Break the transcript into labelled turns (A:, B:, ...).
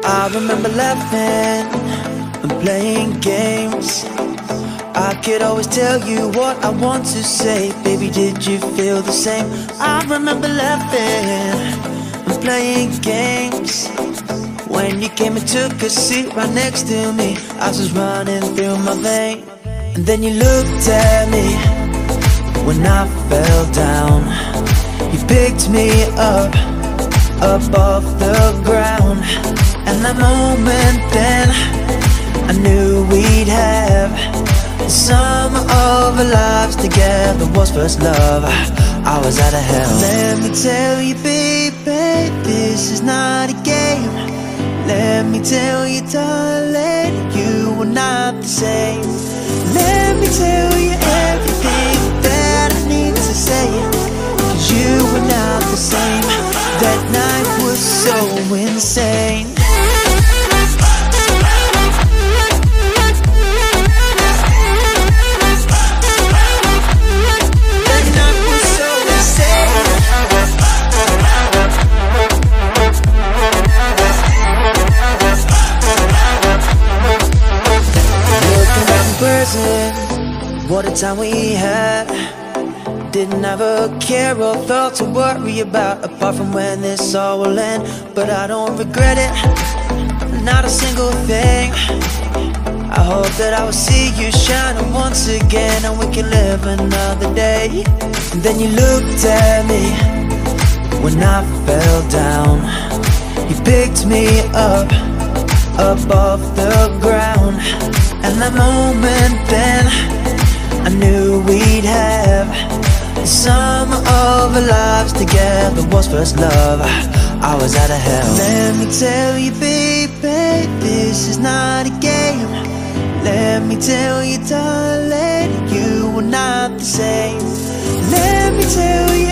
A: I remember laughing and playing games. I could always tell you what I want to say. Baby, did you feel the same? I remember laughing and playing games. When you came and took a seat right next to me, I was running through my veins. And then you looked at me when I fell down. You picked me up off the ground. And that moment then, I knew we'd have the summer of our lives together. Was first love, I was out of hell. Let me tell you, baby, this is not a game. Let me tell you, darling, you are not the same. Let me tell you everything that I need to say, 'cause you were not the same. That night was so insane. What a time we had. Didn't have a care or thought to worry about, apart from when this all will end. But I don't regret it, not a single thing. I hope that I will see you shining once again, and we can live another day. And then you looked at me when I fell down. You picked me up off the ground. And that moment then, I knew we'd have the summer of our lives together. Was first love, I was out of hell. Let me tell you, baby, this is not a game. Let me tell you, darling, you were not the same. Let me tell you